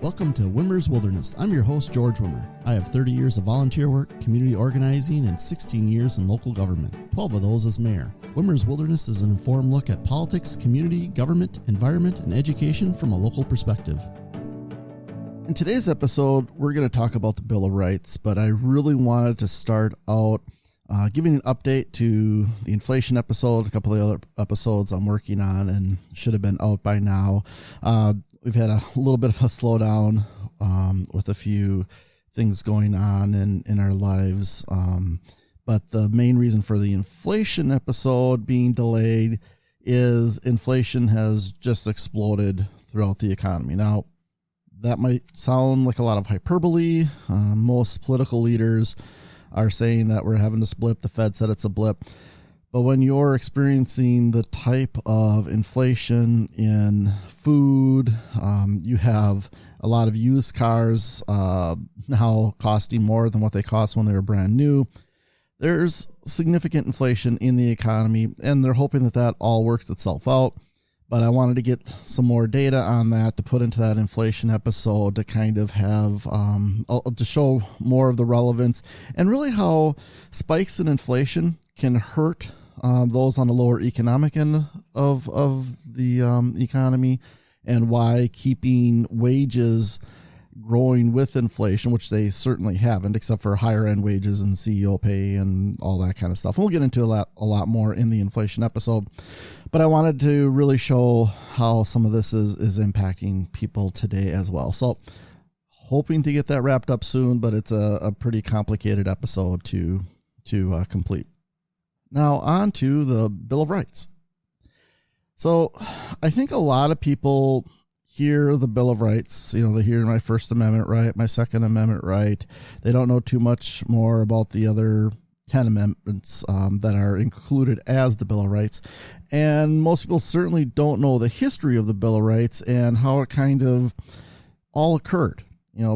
Welcome to Wimmer's Wilderness. I'm your host, George Wimmer. I have 30 years of volunteer work, community organizing, and 16 years in local government, 12 of those as mayor. Wimmer's Wilderness is an informed look at politics, community, government, environment, and education from a local perspective. In today's episode, we're going to talk about the Bill of Rights, but I really wanted to start out giving an update to the inflation episode, a couple of the other episodes I'm working on and should have been out by now. We've had a little bit of a slowdown with a few things going on in our lives. But the main reason for the inflation episode being delayed is inflation has just exploded throughout the economy. Now, that might sound like a lot of hyperbole. Most political leaders are saying that we're having a blip. The Fed said it's a blip. But when you're experiencing the type of inflation in food, you have a lot of used cars now costing more than what they cost when they were brand new. There's significant inflation in the economy, and they're hoping that that all works itself out. But I wanted to get some more data on that to put into that inflation episode to kind of have, to show more of the relevance and really how spikes in inflation can hurt those on the lower economic end of the economy, and why keeping wages growing with inflation, which they certainly haven't, except for higher end wages and CEO pay and all that kind of stuff. And we'll get into a lot more in the inflation episode. But I wanted to really show how some of this is impacting people today as well. So hoping to get that wrapped up soon, but it's a pretty complicated episode to complete. Now on to the Bill of Rights. So I think a lot of people hear the Bill of Rights, they hear my First Amendment right, my Second Amendment right. They don't know too much more about the other 10 amendments that are included as the Bill of Rights. And most people certainly don't know the history of the Bill of Rights and how it kind of all occurred.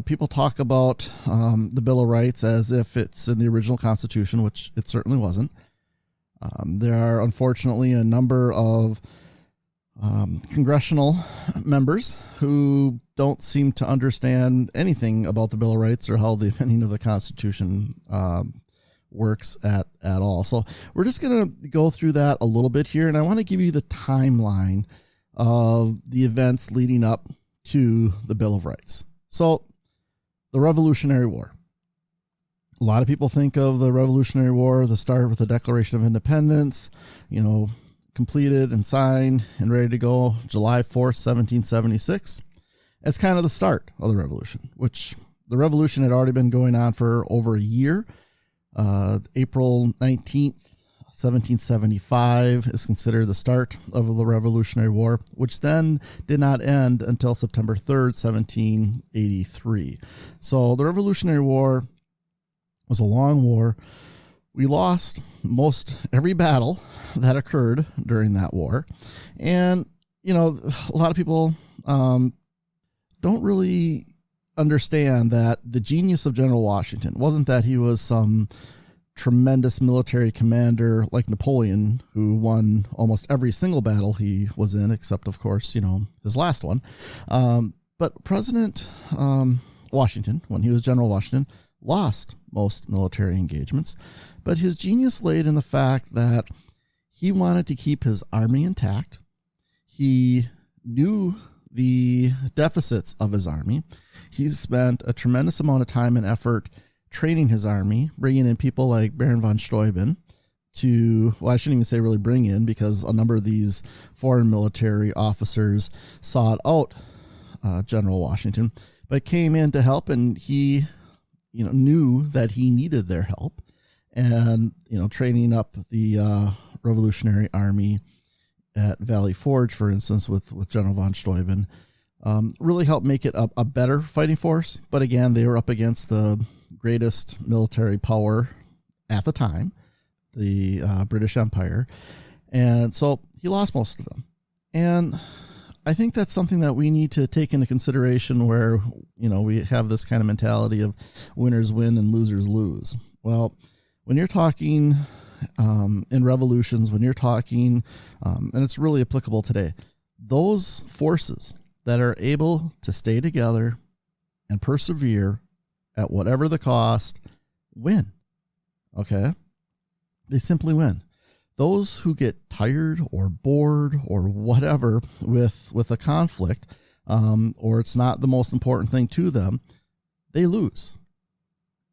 People talk about the Bill of Rights as if it's in the original Constitution, which it certainly wasn't. There are unfortunately a number of congressional members who don't seem to understand anything about the Bill of Rights or how the amending of the Constitution works at all. So we're just going to go through that a little bit here, and I want to give you the timeline of the events leading up to the Bill of Rights. So the Revolutionary War. A lot of people think of the Revolutionary War, the start with the Declaration of Independence, completed and signed and ready to go July 4th, 1776, as kind of the start of the revolution, which the revolution had already been going on for over a year. April 19th, 1775 is considered the start of the Revolutionary War, which then did not end until September 3rd, 1783. So the Revolutionary War was a long war. We lost most every battle that occurred during that war. And, a lot of people don't really understand that the genius of General Washington wasn't that he was some tremendous military commander like Napoleon, who won almost every single battle he was in, except, of course, his last one. But President Washington, when he was General Washington, lost most military engagements. But his genius laid in the fact that he wanted to keep his army intact. He knew the deficits of his army. He spent a tremendous amount of time and effort training his army, bringing in people like Baron von Steuben I shouldn't even say really bring in, because a number of these foreign military officers sought out General Washington, but came in to help, and he knew that he needed their help. And, training up the Revolutionary Army at Valley Forge, for instance, with General von Steuben, really helped make it a better fighting force. But again, they were up against the greatest military power at the time, the British Empire. And so he lost most of them. And I think that's something that we need to take into consideration where, we have this kind of mentality of winners win and losers lose. Well, when you're talking in revolutions, when you're talking, and it's really applicable today, those forces that are able to stay together, and persevere at whatever the cost win. Okay? They simply win. Those who get tired or bored or whatever with a conflict, or it's not the most important thing to them, they lose.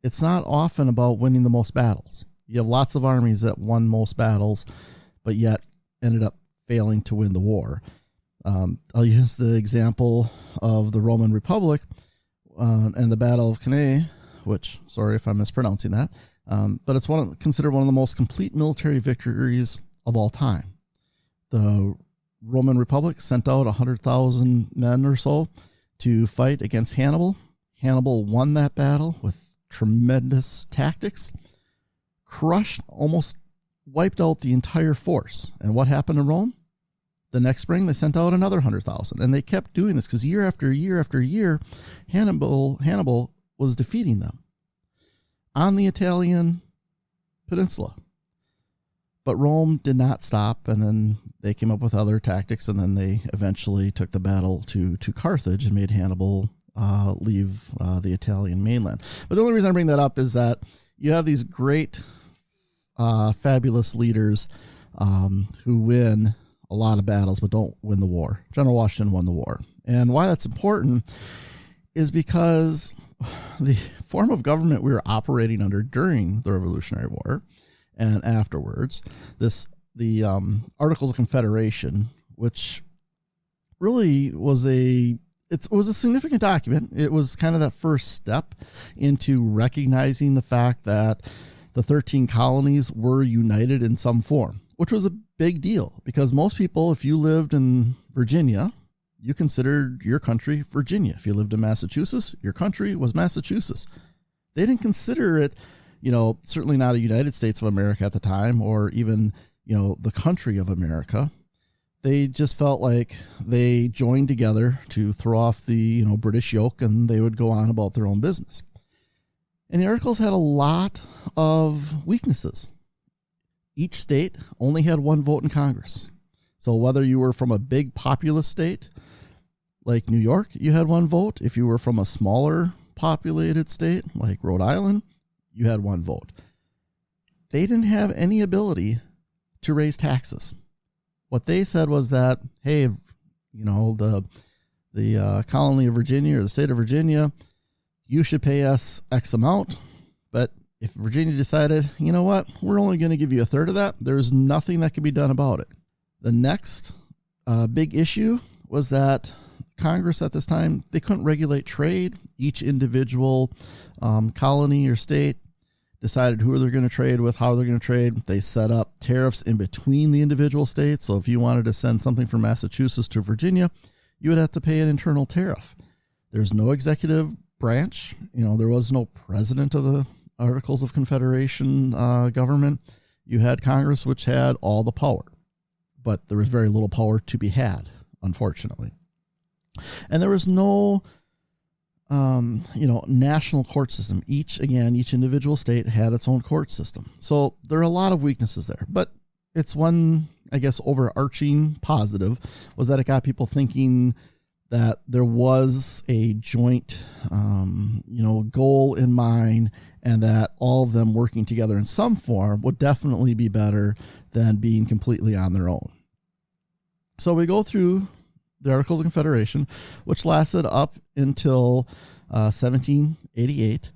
It's not often about winning the most battles. You have lots of armies that won most battles, but yet ended up failing to win the war. I'll use the example of the Roman Republic and the Battle of Cannae, which, sorry if I'm mispronouncing that, but it's considered one of the most complete military victories of all time. The Roman Republic sent out 100,000 men or so to fight against Hannibal. Hannibal won that battle with tremendous tactics, crushed, almost wiped out the entire force. And what happened to Rome? The next spring, they sent out another 100,000. And they kept doing this because year after year after year, Hannibal was defeating them on the Italian peninsula. But Rome did not stop, and then they came up with other tactics, and then they eventually took the battle to Carthage and made Hannibal leave the Italian mainland. But the only reason I bring that up is that you have these great, fabulous leaders who win a lot of battles but don't win the war. General Washington won the war. And why that's important is because the form of government we were operating under during the Revolutionary War and afterwards, the Articles of Confederation, which really was a significant document. It was kind of that first step into recognizing the fact that the 13 colonies were united in some form, which was a big deal because most people, if you lived in Virginia, you considered your country Virginia. If you lived in Massachusetts, your country was Massachusetts. They didn't consider it, certainly not a United States of America at the time, or even, the country of America. They just felt like they joined together to throw off the, British yoke, and they would go on about their own business. And the Articles had a lot of weaknesses. Each state only had one vote in Congress. So whether you were from a big populous state like New York, you had one vote. If you were from a smaller populated state like Rhode Island, you had one vote. They didn't have any ability to raise taxes. What they said was that, hey, the colony of Virginia or the state of Virginia, you should pay us X amount. But if Virginia decided, you know what, we're only going to give you a third of that, there's nothing that can be done about it. The next big issue was that Congress at this time, they couldn't regulate trade. Each individual colony or state decided who they're going to trade with, how they're going to trade. They set up tariffs in between the individual states. So if you wanted to send something from Massachusetts to Virginia, you would have to pay an internal tariff. There's no executive branch. There was no president of the Articles of Confederation government. You had Congress, which had all the power, but there was very little power to be had, unfortunately. And there was no, national court system. Each individual state had its own court system. So there are a lot of weaknesses there, but it's one, I guess, overarching positive was that it got people thinking that there was a joint, goal in mind, and that all of them working together in some form would definitely be better than being completely on their own. So we go through the Articles of Confederation, which lasted up until 1788.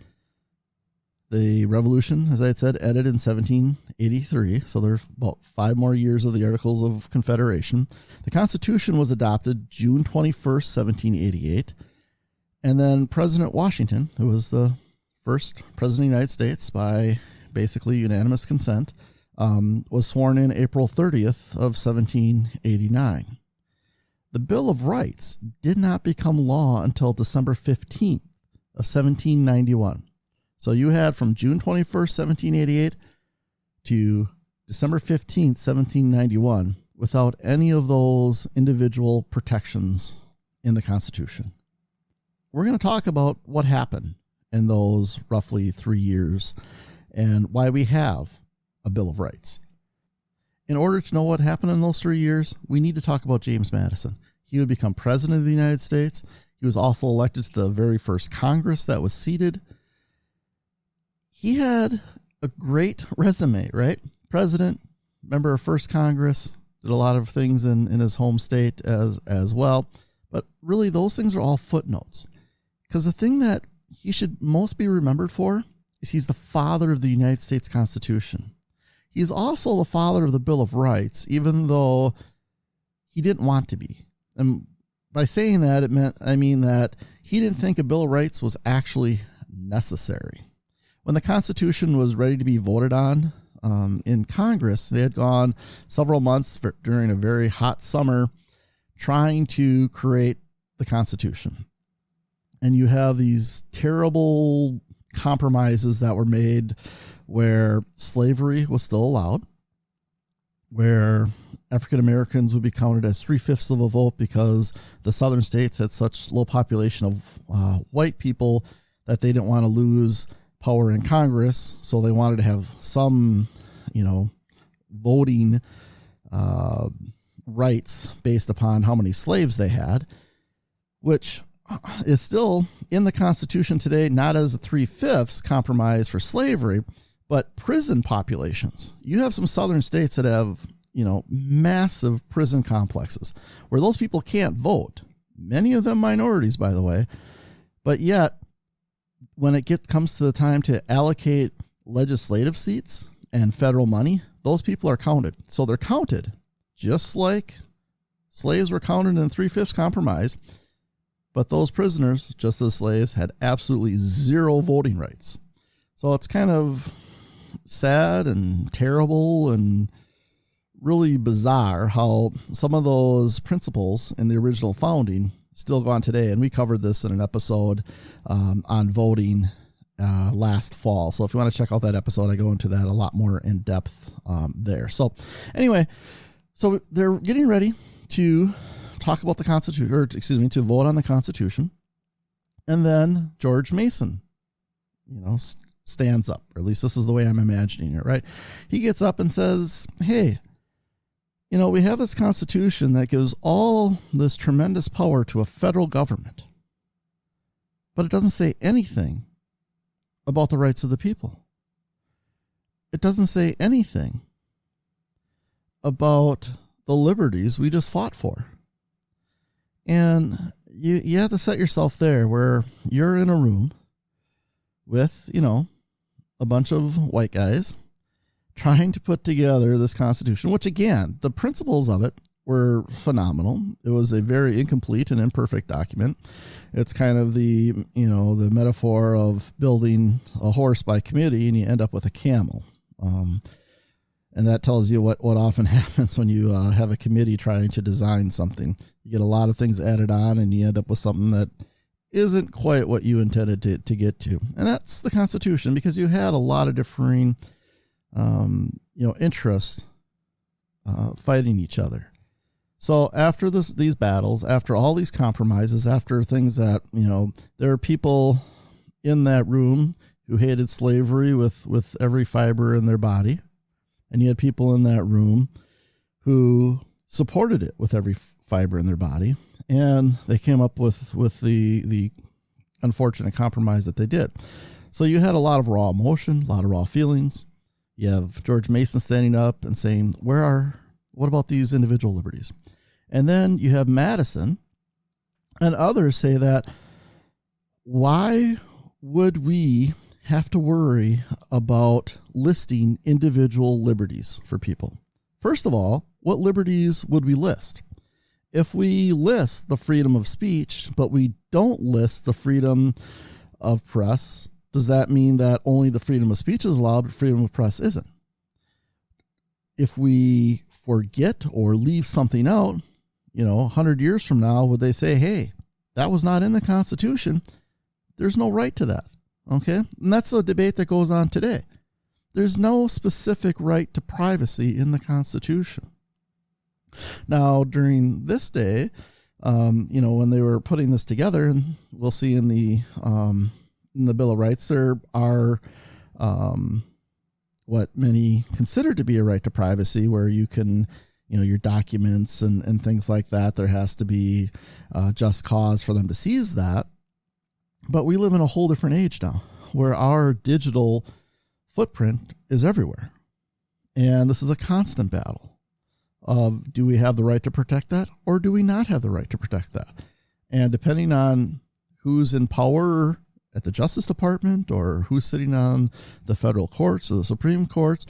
The Revolution, as I had said, ended in 1783, so there's about 5 more years of the Articles of Confederation. The Constitution was adopted June 21st, 1788, and then President Washington, who was the first president of the United States by basically unanimous consent, was sworn in April 30th of 1789. The Bill of Rights did not become law until December 15th of 1791. So you had from June 21st, 1788 to December 15th, 1791, without any of those individual protections in the Constitution. We're going to talk about what happened in those roughly 3 years and why we have a Bill of Rights. In order to know what happened in those 3 years, we need to talk about James Madison. He would become president of the United States. He He was also elected to the very first Congress that was seated. He had a great resume, right? President, member of First Congress, did a lot of things in his home state as well. But really, those things are all footnotes. Because the thing that he should most be remembered for is he's the father of the United States Constitution. He's also the father of the Bill of Rights, even though he didn't want to be. And by saying that, I mean that he didn't think a Bill of Rights was actually necessary. When the Constitution was ready to be voted on in Congress, they had gone several months during a very hot summer trying to create the Constitution. And you have these terrible compromises that were made where slavery was still allowed, where African Americans would be counted as 3/5 of a vote because the southern states had such low population of white people that they didn't want to lose power in Congress. So they wanted to have some, voting rights based upon how many slaves they had, which is still in the Constitution today, not as a 3/5 compromise for slavery, but prison populations. You have some southern states that have, massive prison complexes where those people can't vote. Many of them minorities, by the way. But yet, when it comes to the time to allocate legislative seats and federal money, those people are counted. So they're counted just like slaves were counted in 3/5 compromise. But those prisoners, just as slaves, had absolutely zero voting rights. So it's kind of sad and terrible and really bizarre how some of those principles in the original founding still go on today. And we covered this in an episode on voting last fall. So if you want to check out that episode, I go into that a lot more in depth there. So anyway, so they're getting ready to talk about the Constitution, to vote on the Constitution. And then George Mason, stands up, or at least this is the way I'm imagining it, right? He gets up and says, hey, we have this Constitution that gives all this tremendous power to a federal government, but it doesn't say anything about the rights of the people. It doesn't say anything about the liberties we just fought for. And you have to set yourself there where you're in a room with, a bunch of white guys trying to put together this Constitution, which again, the principles of it were phenomenal. It was a very incomplete and imperfect document. It's kind of the metaphor of building a horse by committee and you end up with a camel. And that tells you what often happens when you have a committee trying to design something. You get a lot of things added on and you end up with something that isn't quite what you intended to get to. And that's the Constitution, because you had a lot of differing, interests fighting each other. So after these battles, after all these compromises, after things that, there are people in that room who hated slavery with every fiber in their body. And you had people in that room who supported it with every fiber in their body. And they came up with the unfortunate compromise that they did. So you had a lot of raw emotion, a lot of raw feelings. You have George Mason standing up and saying, what about these individual liberties? And then you have Madison and others say that, why would we have to worry about listing individual liberties for people? First of all, what liberties would we list? If we list the freedom of speech, but we don't list the freedom of press, does that mean that only the freedom of speech is allowed, but freedom of press isn't? If we forget or leave something out, 100 years from now, would they say, hey, that was not in the Constitution? There's no right to that. Okay. And that's a debate that goes on today. There's no specific right to privacy in the Constitution. Now, during this day, when they were putting this together, and we'll see in the Bill of Rights, there are what many consider to be a right to privacy, where you can your documents and things like that. There has to be just cause for them to seize that. But we live in a whole different age now where our digital footprint is everywhere. And this is a constant battle of, do we have the right to protect that or do we not have the right to protect that? And depending on who's in power at the Justice Department or who's sitting on the federal courts or the Supreme Courts,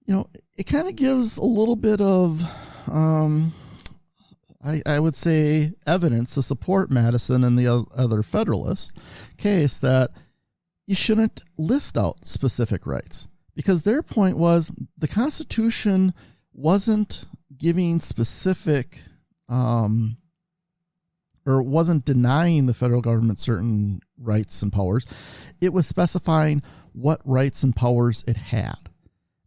it kind of gives a little bit of, I would say, evidence to support Madison and the other Federalist case that you shouldn't list out specific rights, because their point was the Constitution wasn't giving specific or wasn't denying the federal government certain rights and powers. It was specifying what rights and powers it had.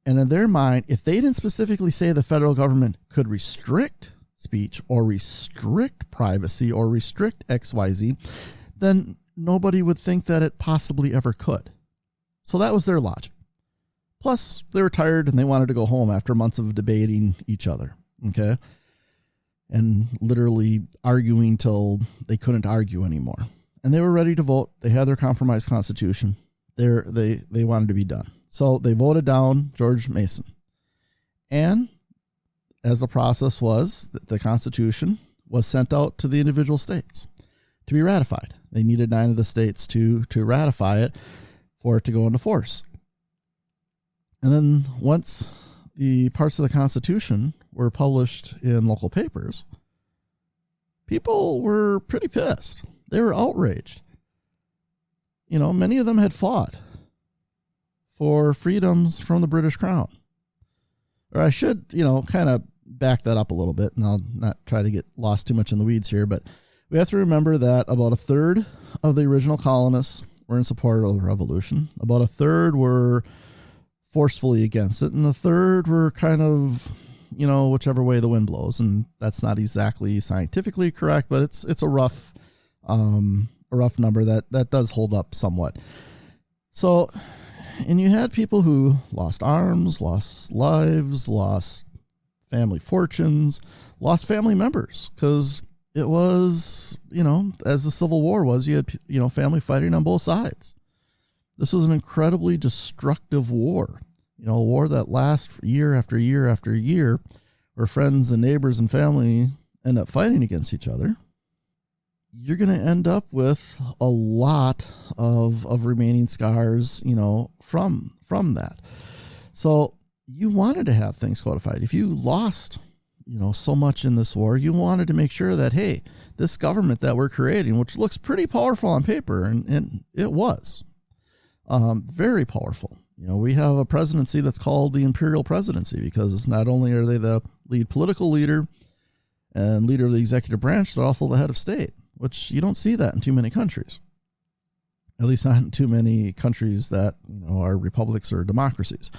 And in their mind, if they didn't specifically say the federal government could restrict speech or restrict privacy or restrict XYZ, then nobody would think that it possibly ever could. So that was their logic. Plus, they were tired and they wanted to go home after months of debating each other. Okay. And literally arguing till they couldn't argue anymore. And they were ready to vote. They had their compromise constitution. They wanted to be done. So they voted down George Mason. And as the process was, the Constitution was sent out to the individual states to be ratified. They needed 9 of the states to ratify it for it to go into force. And then once the parts of the Constitution were published in local papers, people were pretty pissed. They were outraged. Many of them had fought for freedoms from the British Crown. Or I should, kind of back that up a little bit, and I'll not try to get lost too much in the weeds here, but we have to remember that about a third of the original colonists were in support of the revolution. About a third were forcefully against it, and a third were kind of, whichever way the wind blows. And that's not exactly scientifically correct, but it's a rough number that does hold up somewhat. So, and you had people who lost arms, lost lives, lost family fortunes, lost family members, because it was, as the Civil War was, you had, family fighting on both sides. This was an incredibly destructive war, a war that lasts year after year after year, where friends and neighbors and family end up fighting against each other. You're going to end up with a lot of remaining scars, from that. So you wanted to have things codified. If you lost, so much in this war, you wanted to make sure that, hey, this government that we're creating, which looks pretty powerful on paper, and it was very powerful. We have a presidency that's called the Imperial Presidency because not only are they the lead political leader and leader of the executive branch, they're also the head of state, which you don't see that in too many countries. At least not in too many countries that, are republics or democracies.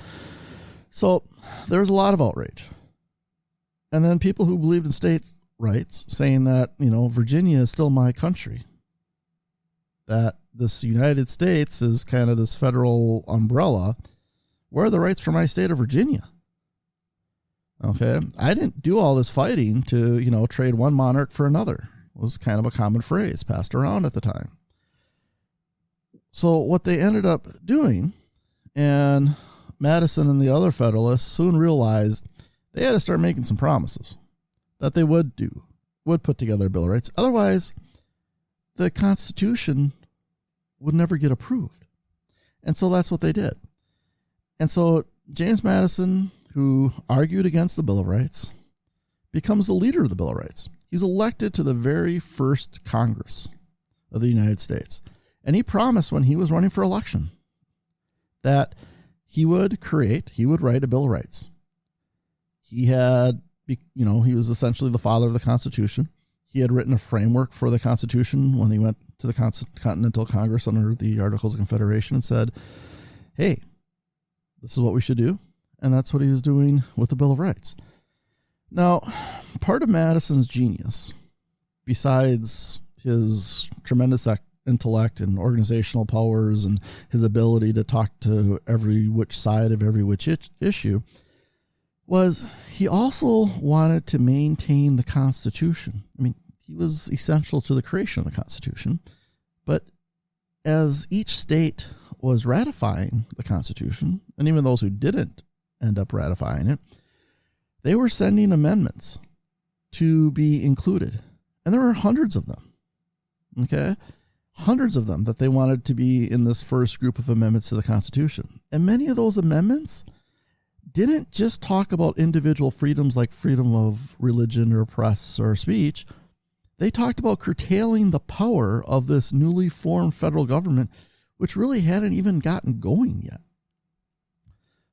So there's a lot of outrage. And then people who believed in states' rights saying that, Virginia is still my country. That this United States is kind of this federal umbrella. Where are the rights for my state of Virginia? Okay. I didn't do all this fighting to, trade one monarch for another. It was kind of a common phrase passed around at the time. So what they ended up doing, and Madison and the other Federalists soon realized they had to start making some promises that they would put together a Bill of Rights. Otherwise, the Constitution would never get approved. And so that's what they did. And so James Madison, who argued against the Bill of Rights, becomes the leader of the Bill of Rights. He's elected to the very first Congress of the United States. And he promised when he was running for election that he would write a Bill of Rights. He had, he was essentially the father of the Constitution. He had written a framework for the Constitution when he went to the Continental Congress under the Articles of Confederation and said, hey, this is what we should do. And that's what he was doing with the Bill of Rights. Now, part of Madison's genius, besides his tremendous intellect and organizational powers and his ability to talk to every which side of every which issue, was he also wanted to maintain the Constitution. I mean, he was essential to the creation of the Constitution. But as each state was ratifying the Constitution, and even those who didn't end up ratifying it, they were sending amendments to be included. And there were hundreds of them. Okay? Hundreds of them that they wanted to be in this first group of amendments to the Constitution. And many of those amendments didn't just talk about individual freedoms like freedom of religion or press or speech. They talked about curtailing the power of this newly formed federal government, which really hadn't even gotten going yet.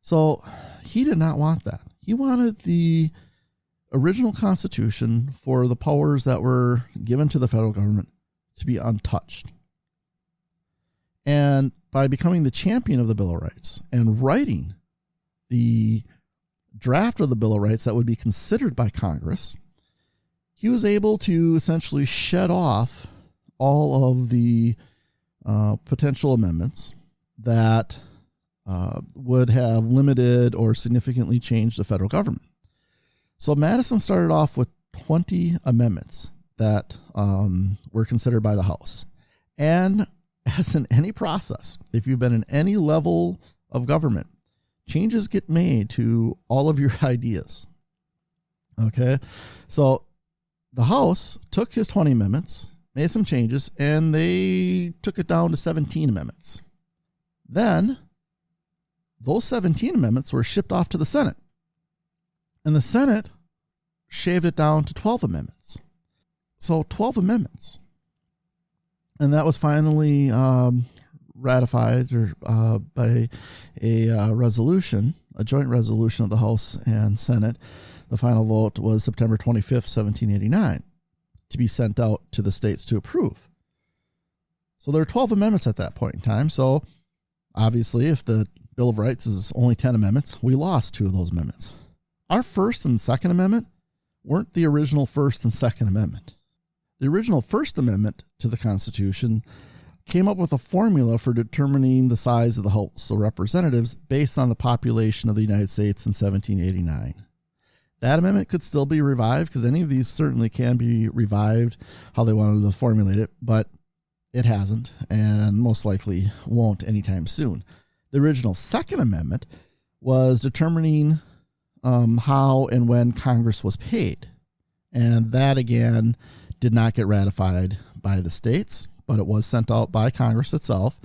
So he did not want that. He wanted the original Constitution for the powers that were given to the federal government to be untouched. And by becoming the champion of the Bill of Rights and writing the draft of the Bill of Rights that would be considered by Congress, he was able to essentially shed off all of the potential amendments that would have limited or significantly changed the federal government. So Madison started off with 20 amendments that were considered by the House. And as in any process, if you've been in any level of government, changes get made to all of your ideas. Okay? So the House took his 20 amendments, made some changes, and they took it down to 17 amendments. Then those 17 amendments were shipped off to the Senate. And the Senate shaved it down to 12 amendments. So 12 amendments. And that was finally ratified by a resolution, a joint resolution of the House and Senate. The final vote was September 25th, 1789, to be sent out to the states to approve. So there are 12 amendments at that point in time. So obviously, if the Bill of Rights is only 10 amendments, we lost 2 of those amendments. Our First and Second Amendment weren't the original First and Second Amendment. The original First Amendment to the Constitution came up with a formula for determining the size of the House of Representatives based on the population of the United States in 1789. That amendment could still be revived, because any of these certainly can be revived how they wanted to formulate it, but it hasn't, and most likely won't anytime soon. The original Second Amendment was determining how and when Congress was paid. And that, again, did not get ratified by the states, but it was sent out by Congress itself.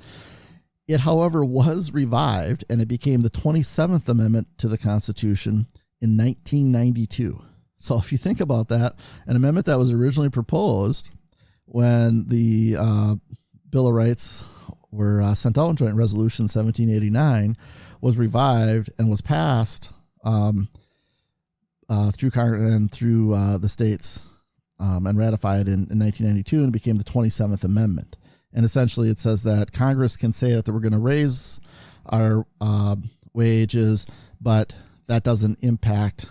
It, however, was revived, and it became the 27th Amendment to the Constitution in 1992. So if you think about that, an amendment that was originally proposed when the Bill of Rights were sent out in joint resolution 1789 was revived and was passed through Congress and through the states and ratified in 1992, and became the 27th Amendment. And essentially it says that Congress can say that we're going to raise our wages, but that doesn't impact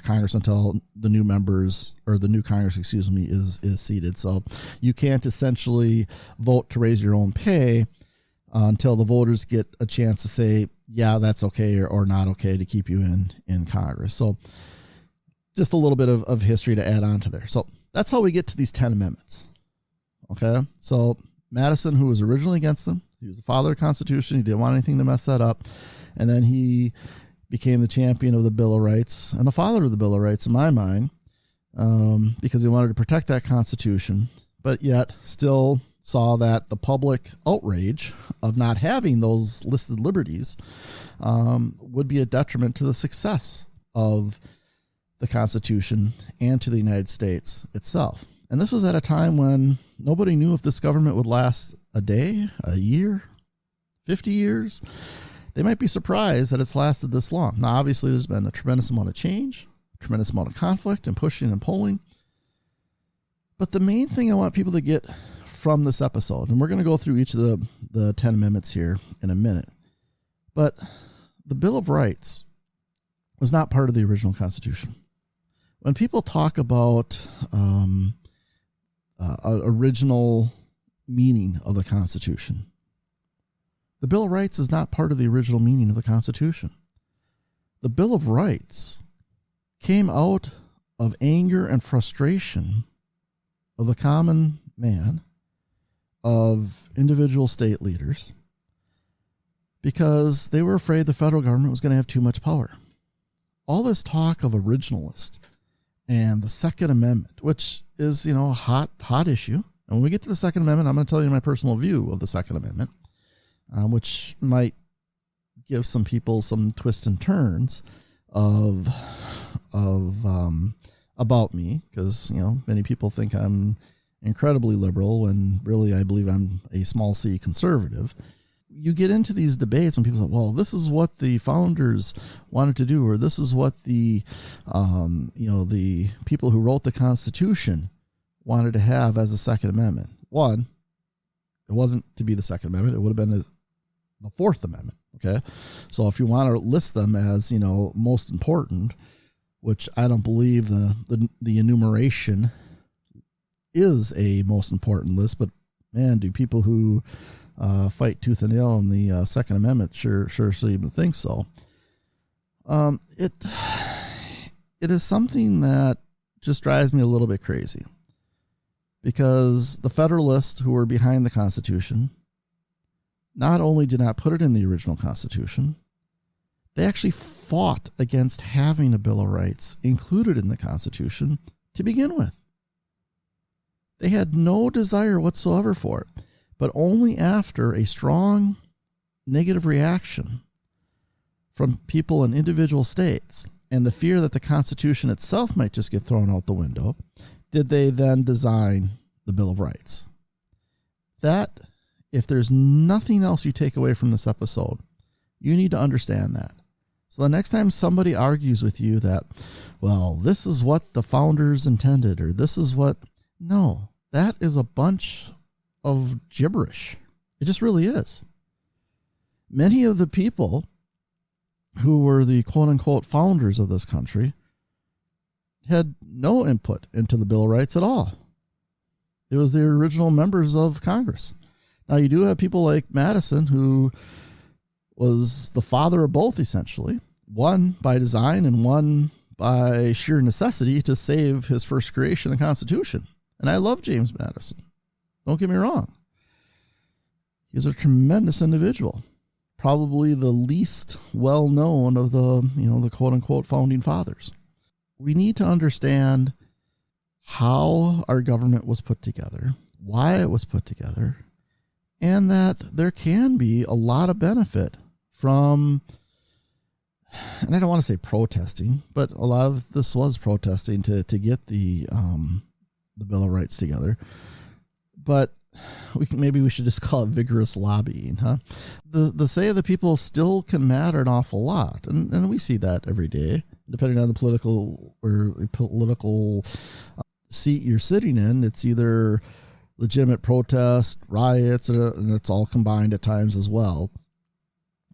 Congress until the new members, or the new Congress, is seated. So you can't essentially vote to raise your own pay until the voters get a chance to say, yeah, that's okay or not okay to keep you in Congress. So just a little bit of history to add on to there. So that's how we get to these 10 amendments. Okay. So Madison, who was originally against them, he was the father of the Constitution. He didn't want anything to mess that up. And then he became the champion of the Bill of Rights and the father of the Bill of Rights in my mind, because he wanted to protect that Constitution, but yet still saw that the public outrage of not having those listed liberties would be a detriment to the success of the Constitution and to the United States itself. And this was at a time when nobody knew if this government would last a day, a year, 50 years. They might be surprised that it's lasted this long. Now, obviously, there's been a tremendous amount of change, a tremendous amount of conflict and pushing and pulling. But the main thing I want people to get from this episode, and we're going to go through each of the 10 amendments here in a minute, but the Bill of Rights was not part of the original Constitution. When people talk about original meaning of the Constitution, the Bill of Rights is not part of the original meaning of the Constitution. the Bill of Rights came out of anger and frustration of the common man, of individual state leaders, because they were afraid the federal government was going to have too much power. All this talk of originalist and the Second Amendment, which is, a hot issue. And when we get to the Second Amendment, I'm going to tell you my personal view of the Second Amendment, which might give some people some twists and turns of about me, because many people think I'm incredibly liberal when really I believe I'm a small c conservative. You get into these debates when people say, well, this is what the founders wanted to do, or this is what the the people who wrote the Constitution wanted to have as a Second Amendment. One, it wasn't to be the Second Amendment. It would have been the Fourth Amendment. Okay. So if you want to list them as, most important, which I don't believe the enumeration is a most important list, but man, do people who fight tooth and nail in the Second Amendment sure even think so. It is something that just drives me a little bit crazy, because the Federalists who were behind the Constitution not only did not put it in the original Constitution, they actually fought against having a Bill of Rights included in the Constitution to begin with. They had no desire whatsoever for it, but only after a strong negative reaction from people in individual states and the fear that the Constitution itself might just get thrown out the window, did they then design the Bill of Rights. That, if there's nothing else you take away from this episode, you need to understand that. So the next time somebody argues with you that, well, this is what the founders intended, or this is what, no, that is a bunch of gibberish. It just really is. Many of the people who were the quote unquote founders of this country had no input into the Bill of Rights at all. It was the original members of Congress. Now, you do have people like Madison, who was the father of both, essentially, one by design and one by sheer necessity to save his first creation, the Constitution. And I love James Madison. Don't get me wrong. He's a tremendous individual, probably the least well-known of the quote-unquote founding fathers. We need to understand how our government was put together, why it was put together, and that there can be a lot of benefit from, and I don't want to say protesting, but a lot of this was protesting to get the Bill of Rights together. But maybe we should just call it vigorous lobbying, huh? The say of the people still can matter an awful lot, and we see that every day, depending on the political seat you're sitting in. It's either legitimate protest, riots, and it's all combined at times as well.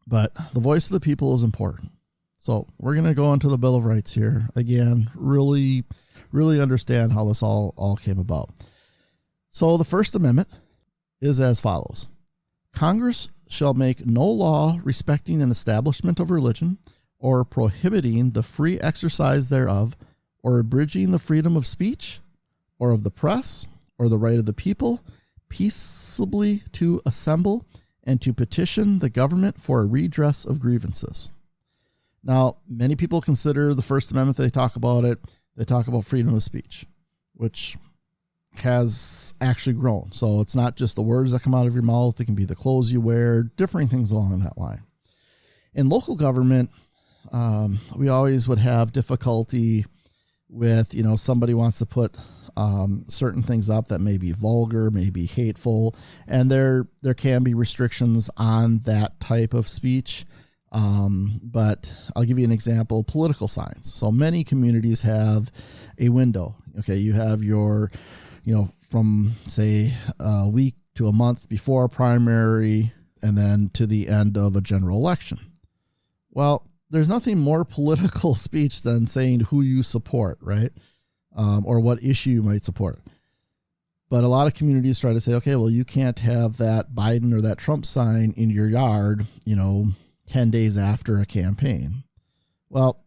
But the voice of the people is important. So we're going to go into the Bill of Rights here. Again, really, really understand how this all came about. So the First Amendment is as follows. Congress shall make no law respecting an establishment of religion, or prohibiting the free exercise thereof, or abridging the freedom of speech, or of the press, or the right of the people, peaceably to assemble and to petition the government for a redress of grievances. Now, many people consider the First Amendment, they talk about freedom of speech, which has actually grown. So it's not just the words that come out of your mouth. It can be the clothes you wear, differing things along that line. In local government, we always would have difficulty with, somebody wants to put certain things up that may be vulgar, may be hateful, and there can be restrictions on that type of speech. But I'll give you an example, political signs. So many communities have a window. Okay, you have your, from say a week to a month before a primary and then to the end of a general election. Well, there's nothing more political speech than saying who you support, right? Or what issue you might support. But a lot of communities try to say, okay, well, you can't have that Biden or that Trump sign in your yard, 10 days after a campaign. Well,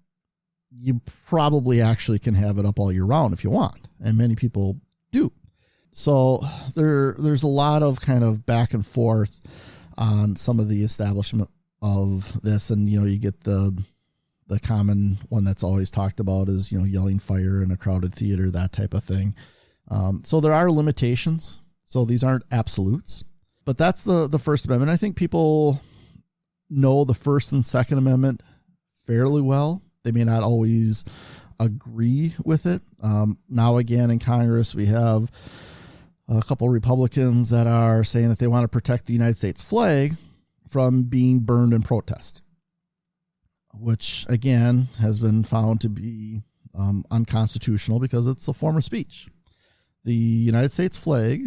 you probably actually can have it up all year round if you want, and many people do. So there's a lot of kind of back and forth on some of the establishment of this, and you get the common one that's always talked about is yelling fire in a crowded theater, that type of thing. So there are limitations. So these aren't absolutes, but that's the First Amendment. I think people know the First and Second Amendment fairly well. They may not always agree with it. Now again in Congress, we have a couple of Republicans that are saying that they want to protect the United States flag from being burned in protest, which again has been found to be unconstitutional because it's a form of speech. The United States flag,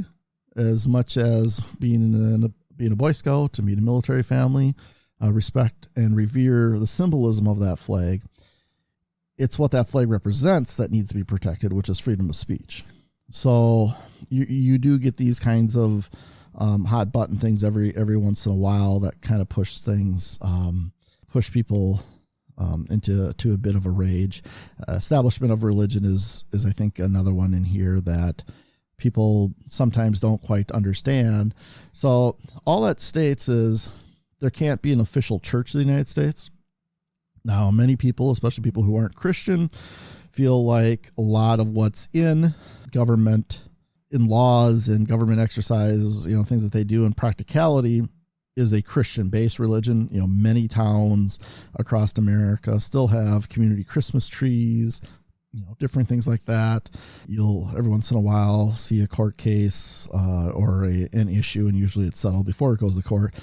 as much as being a Boy Scout, to meet a military family, respect and revere the symbolism of that flag, it's what that flag represents that needs to be protected, which is freedom of speech. So you do get these kinds of hot button things every once in a while that kind of push people into a bit of a rage. Establishment of religion is I think another one in here that people sometimes don't quite understand. So all that states is there can't be an official church of the United States. Now, many people, especially people who aren't Christian, feel like a lot of what's in government, in laws and government exercises, things that they do in practicality is a Christian-based religion. Many towns across America still have community Christmas trees, different things like that. You'll every once in a while see a court case or an issue, and usually it's settled before it goes to court,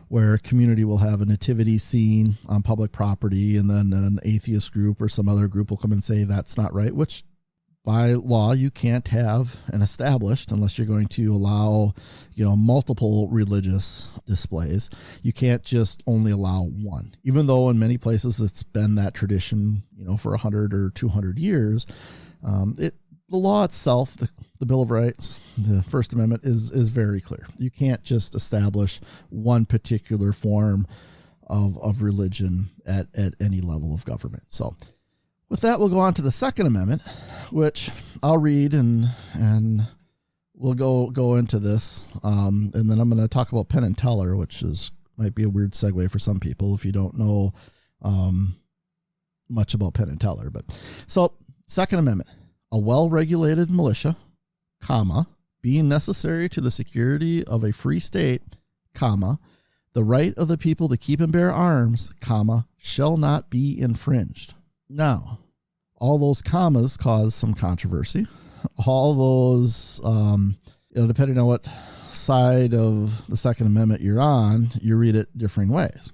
where a community will have a nativity scene on public property, and then an atheist group or some other group will come and say that's not right, which by law you can't have an established unless you're going to allow, multiple religious displays. You can't just only allow one, even though in many places it's been that tradition, for 100 or 200 years. The law itself, the Bill of Rights, the First Amendment is very clear. You can't just establish one particular form of religion at any level of government. So with that, we'll go on to the Second Amendment, which I'll read and we'll go into this. And then I'm going to talk about Penn and Teller, which might be a weird segue for some people if you don't know much about Penn and Teller. But so Second Amendment, a well-regulated militia, being necessary to the security of a free state, the right of the people to keep and bear arms, shall not be infringed. Now, all those commas cause some controversy. All those, depending on what side of the Second Amendment you're on, you read it differing ways.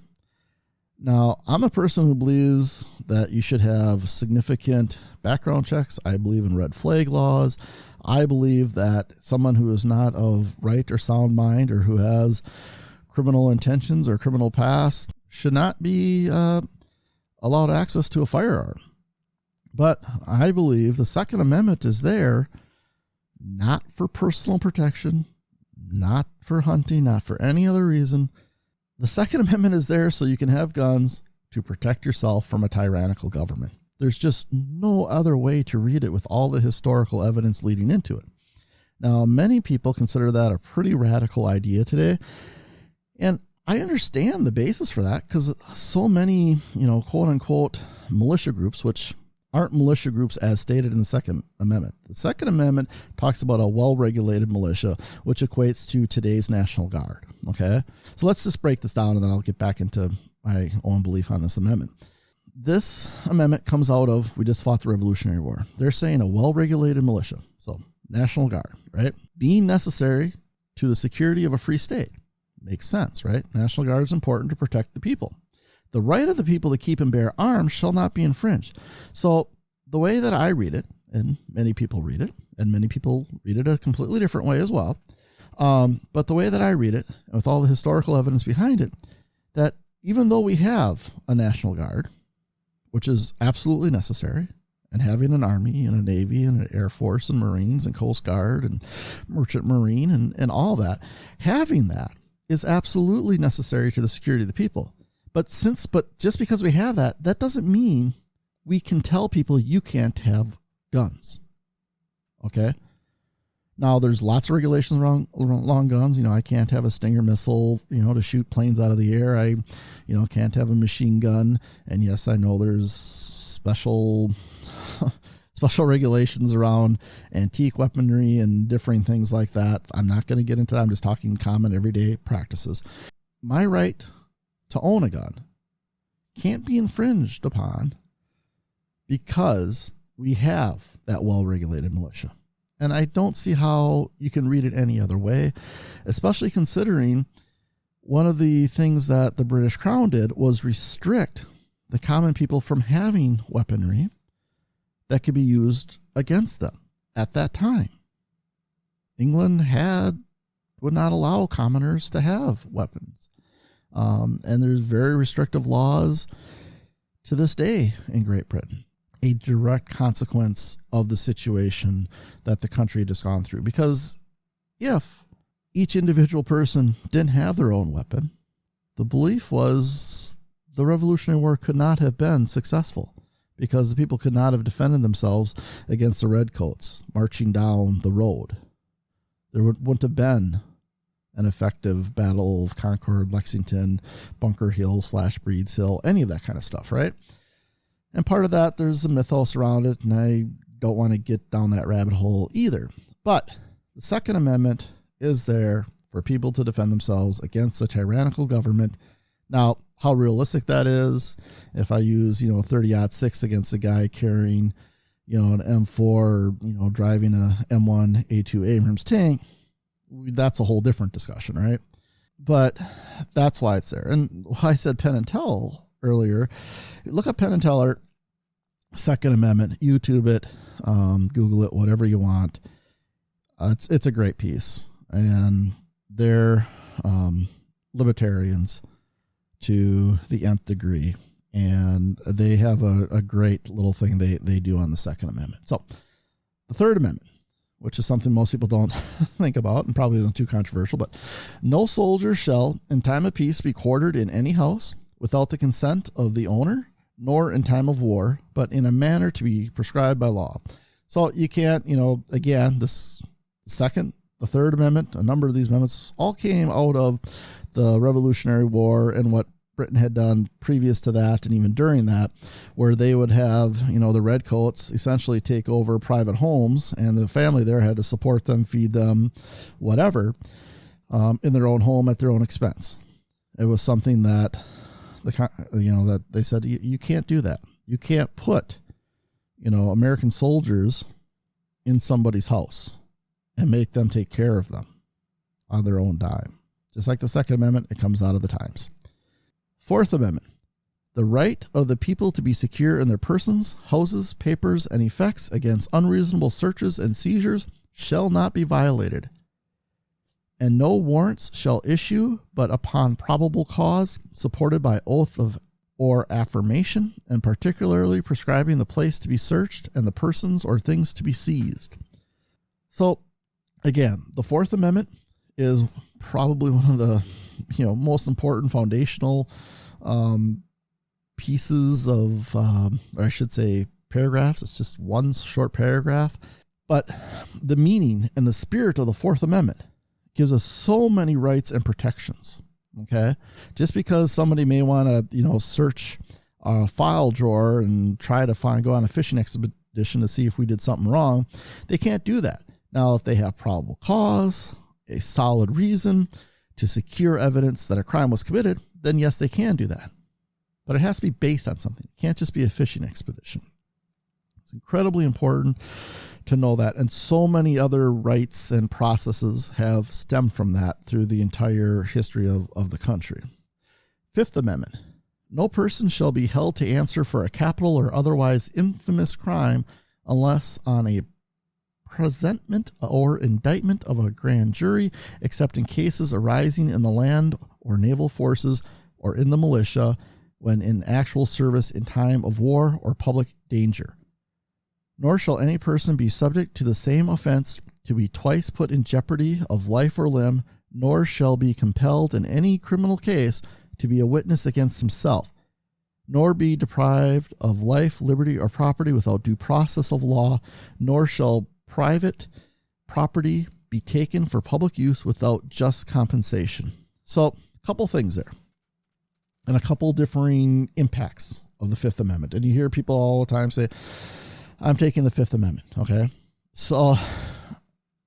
Now, I'm a person who believes that you should have significant background checks. I believe in red flag laws. I believe that someone who is not of right or sound mind or who has criminal intentions or criminal past should not be allowed access to a firearm. But I believe the Second Amendment is there not for personal protection, not for hunting, not for any other reason. The Second Amendment is there so you can have guns to protect yourself from a tyrannical government. There's just no other way to read it with all the historical evidence leading into it. Now, many people consider that a pretty radical idea today, and I understand the basis for that because so many, quote unquote militia groups, which aren't militia groups as stated in the Second Amendment. The Second Amendment talks about a well-regulated militia, which equates to today's National Guard. Okay. So let's just break this down and then I'll get back into my own belief on this amendment. This amendment comes out of, we just fought the Revolutionary War. They're saying a well-regulated militia. So National Guard, right? Being necessary to the security of a free state. Makes sense, right? National Guard is important to protect the people. The right of the people to keep and bear arms shall not be infringed. So the way that I read it, and many people read it, and many people read it a completely different way as well. But the way that I read it, with all the historical evidence behind it, that even though we have a National Guard, which is absolutely necessary, and having an Army and a Navy and an Air Force and Marines and Coast Guard and Merchant Marine and all that, having that is absolutely necessary to the security of the people. But just because we have that doesn't mean we can tell people you can't have guns. Okay. Now there's lots of regulations around long guns. I can't have a Stinger missile, to shoot planes out of the air. I, can't have a machine gun. And yes, I know there's special regulations around antique weaponry and differing things like that. I'm not going to get into that. I'm just talking common everyday practices. My right to own a gun can't be infringed upon because we have that well-regulated militia. And I don't see how you can read it any other way, especially considering one of the things that the British Crown did was restrict the common people from having weaponry that could be used against them at that time. England would not allow commoners to have weapons. And there's very restrictive laws to this day in Great Britain, a direct consequence of the situation that the country had just gone through. Because if each individual person didn't have their own weapon, the belief was the Revolutionary War could not have been successful because the people could not have defended themselves against the redcoats marching down the road. There wouldn't have been an effective Battle of Concord, Lexington, Bunker Hill / Breeds Hill, any of that kind of stuff, right? And part of that, there's a mythos around it, and I don't want to get down that rabbit hole either. But the Second Amendment is there for people to defend themselves against a tyrannical government. Now, how realistic that is, if I use, 30-06 against a guy carrying, an M4 or, driving a M1 A2 Abrams tank, that's a whole different discussion, right? But that's why it's there. And I said Penn and Teller earlier. Look up Penn and Teller, Second Amendment, YouTube it, Google it, whatever you want. It's a great piece. And they're libertarians to the nth degree. And they have a great little thing they do on the Second Amendment. So the Third Amendment, which is something most people don't think about and probably isn't too controversial, but no soldier shall in time of peace be quartered in any house without the consent of the owner, nor in time of war, but in a manner to be prescribed by law. So you can't, again, the Third Amendment, a number of these amendments all came out of the Revolutionary War and what Britain had done previous to that and even during that, where they would have, the redcoats essentially take over private homes and the family there had to support them, feed them, whatever, in their own home at their own expense. It was something that that they said, you can't do that. You can't put, American soldiers in somebody's house and make them take care of them on their own dime. Just like the Second Amendment, it comes out of the times. Fourth Amendment, the right of the people to be secure in their persons, houses, papers, and effects against unreasonable searches and seizures shall not be violated. And no warrants shall issue but upon probable cause, supported by oath of or affirmation, and particularly prescribing the place to be searched and the persons or things to be seized. So, again, the Fourth Amendment is probably one of the most important foundational pieces of, or I should say paragraphs. It's just one short paragraph. But the meaning and the spirit of the Fourth Amendment gives us so many rights and protections. Okay. Just because somebody may want to, search a file drawer and try to go on a fishing expedition to see if we did something wrong, they can't do that. Now, if they have probable cause, a solid reason to secure evidence that a crime was committed, then yes, they can do that. But it has to be based on something. It can't just be a fishing expedition. It's incredibly important to know that. And so many other rights and processes have stemmed from that through the entire history of the country. Fifth Amendment. No person shall be held to answer for a capital or otherwise infamous crime unless on a presentment or indictment of a grand jury, except in cases arising in the land or naval forces or in the militia when in actual service in time of war or public danger. Nor shall any person be subject to the same offense to be twice put in jeopardy of life or limb, nor shall be compelled in any criminal case to be a witness against himself, nor be deprived of life, liberty, or property without due process of law, nor shall private property be taken for public use without just compensation. So, a couple things there, and a couple differing impacts of the Fifth Amendment. And you hear people all the time say, I'm taking the Fifth Amendment. Okay. So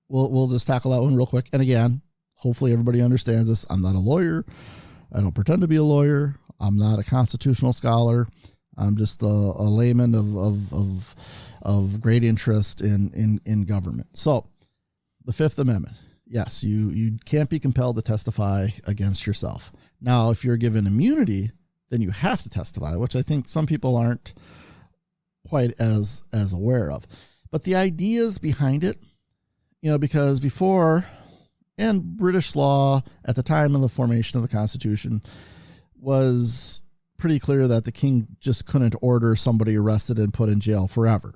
we'll just tackle that one real quick. And again, hopefully everybody understands this. I'm not a lawyer. I don't pretend to be a lawyer. I'm not a constitutional scholar. I'm just a layman of great interest in government. So the Fifth Amendment, yes, you can't be compelled to testify against yourself. Now, if you're given immunity, then you have to testify, which I think some people aren't quite as aware of. But the ideas behind it, because before, and British law at the time of the formation of the Constitution was pretty clear that the king just couldn't order somebody arrested and put in jail forever.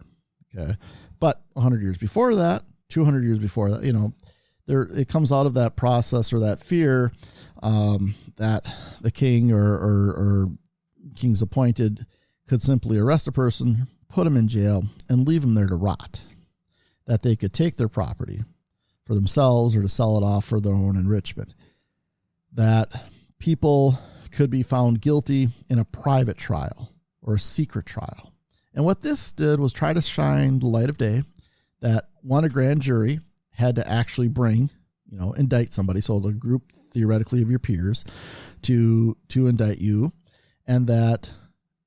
Okay. But 100 years before that, 200 years before that, it comes out of that process or that fear that the king or king's appointed could simply arrest a person, put him in jail, and leave him there to rot. That they could take their property for themselves or to sell it off for their own enrichment. That people could be found guilty in a private trial or a secret trial. And what this did was try to shine the light of day that a grand jury had to actually indict somebody. So the group theoretically of your peers to indict you. And that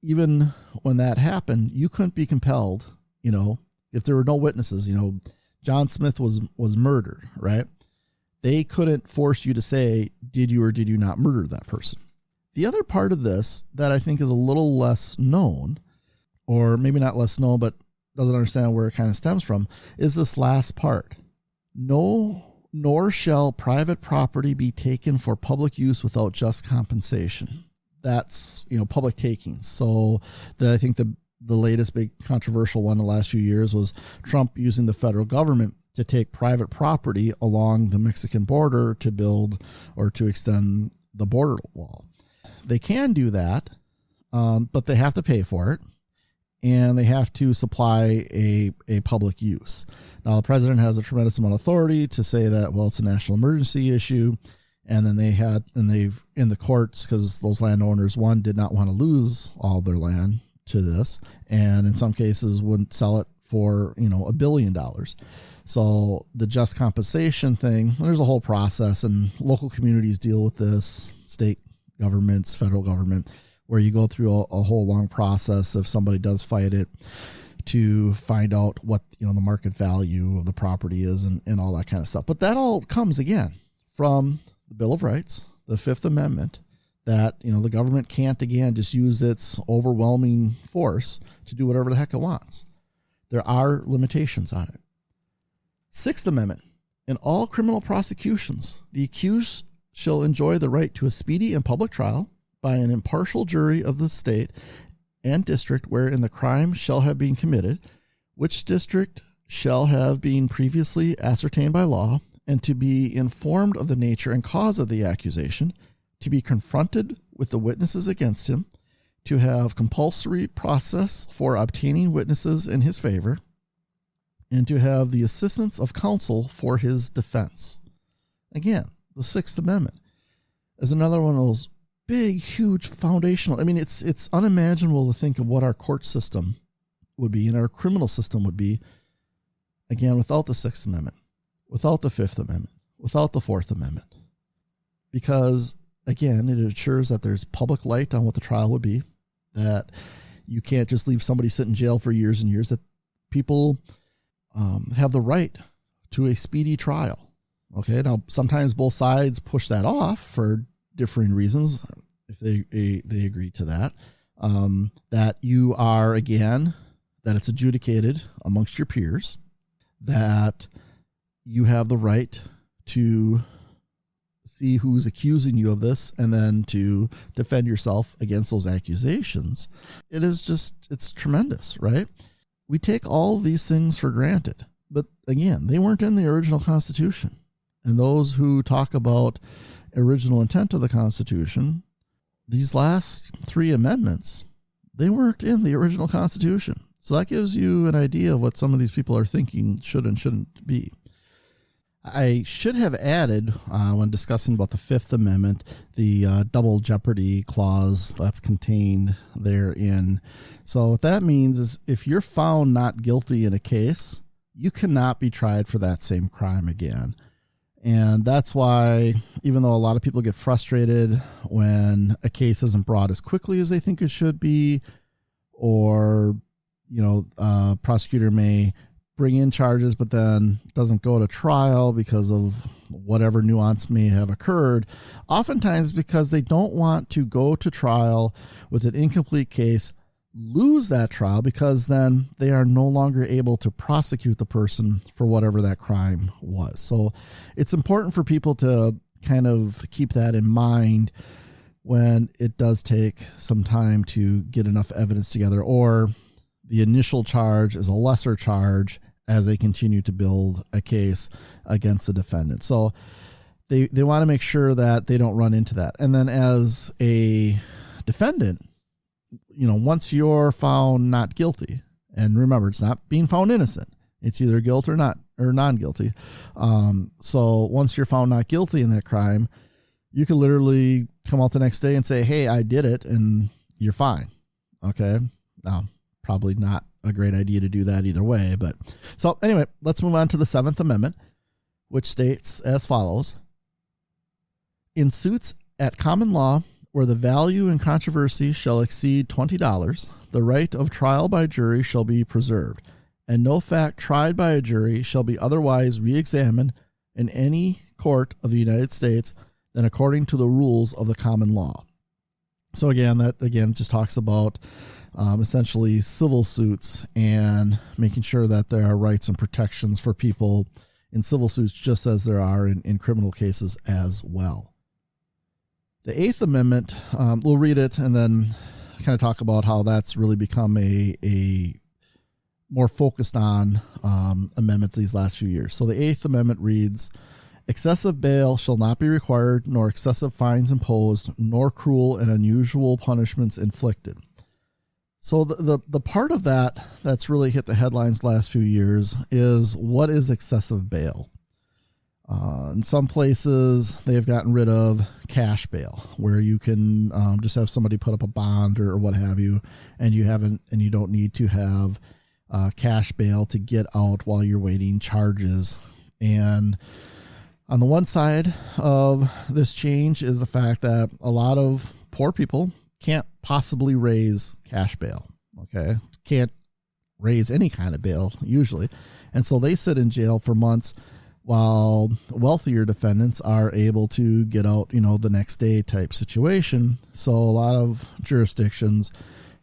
even when that happened, you couldn't be compelled, if there were no witnesses, John Smith was murdered, right? They couldn't force you to say, did you or did you not murder that person? The other part of this that I think is a little less known, or maybe not less known, but doesn't understand where it kind of stems from, is this last part. Nor shall private property be taken for public use without just compensation. That's, public takings. So I think the latest big controversial one in the last few years was Trump using the federal government to take private property along the Mexican border to build or to extend the border wall. They can do that, but they have to pay for it, and they have to supply a public use. Now, the president has a tremendous amount of authority to say that, well, it's a national emergency issue. And then they've in the courts, because those landowners, one, did not want to lose all their land to this, and in some cases wouldn't sell it for, $1 billion. So the just compensation thing, there's a whole process, and local communities deal with this, state governments, federal government, where you go through a whole long process if somebody does fight it to find out what, the market value of the property is and all that kind of stuff. But that all comes again from the Bill of Rights, the Fifth Amendment, that, the government can't, again, just use its overwhelming force to do whatever the heck it wants. There are limitations on it. Sixth Amendment, in all criminal prosecutions, the accused shall enjoy the right to a speedy and public trial by an impartial jury of the state and district wherein the crime shall have been committed, which district shall have been previously ascertained by law, and to be informed of the nature and cause of the accusation, to be confronted with the witnesses against him, to have compulsory process for obtaining witnesses in his favor, and to have the assistance of counsel for his defense. Again, the Sixth Amendment is another one of those big, huge foundational. It's unimaginable to think of what our court system would be and our criminal system would be, again, without the Sixth Amendment, without the Fifth Amendment, without the Fourth Amendment. Because, again, it ensures that there's public light on what the trial would be, that you can't just leave somebody sit in jail for years and years, that people have the right to a speedy trial. Okay, now sometimes both sides push that off for differing reasons, if they agree to that, that you are, again, that it's adjudicated amongst your peers, that you have the right to see who's accusing you of this and then to defend yourself against those accusations. It's tremendous, right? We take all these things for granted, but again, they weren't in the original Constitution. And those who talk about original intent of the Constitution these last three amendments, they weren't in the original Constitution. So that gives you an idea of what some of these people are thinking should and shouldn't be. I should have added, when discussing about the Fifth Amendment, the double jeopardy clause that's contained therein. So what that means is if you're found not guilty in a case, you cannot be tried for that same crime again. And that's why, even though a lot of people get frustrated when a case isn't brought as quickly as they think it should be, or, a prosecutor may bring in charges, but then doesn't go to trial because of whatever nuance may have occurred, oftentimes because they don't want to go to trial with an incomplete case, lose that trial, because then they are no longer able to prosecute the person for whatever that crime was. So it's important for people to kind of keep that in mind when it does take some time to get enough evidence together, or the initial charge is a lesser charge as they continue to build a case against the defendant. So they want to make sure that they don't run into that. And then as a defendant, once you're found not guilty, and remember, it's not being found innocent, it's either guilt or not, or non-guilty. So once you're found not guilty in that crime, you can literally come out the next day and say, hey, I did it, and you're fine. Okay. Now, probably not a great idea to do that either way. But so anyway, let's move on to the Seventh Amendment, which states as follows: in suits at common law where the value in controversy shall exceed $20, the right of trial by jury shall be preserved, and no fact tried by a jury shall be otherwise re-examined in any court of the United States than according to the rules of the common law. So that just talks about essentially civil suits and making sure that there are rights and protections for people in civil suits, just as there are in criminal cases as well. The Eighth Amendment, we'll read it and then kind of talk about how that's really become a more focused on amendment these last few years. So the Eighth Amendment reads, excessive bail shall not be required, nor excessive fines imposed, nor cruel and unusual punishments inflicted. So the part of that that's really hit the headlines last few years is, what is excessive bail? In some places, they've gotten rid of cash bail, where you can just have somebody put up a bond or what have you, and you don't need to have cash bail to get out while you're waiting charges. And on the one side of this change is the fact that a lot of poor people can't possibly raise cash bail. Okay. Can't raise any kind of bail usually. And so they sit in jail for months while wealthier defendants are able to get out, the next day type situation. So a lot of jurisdictions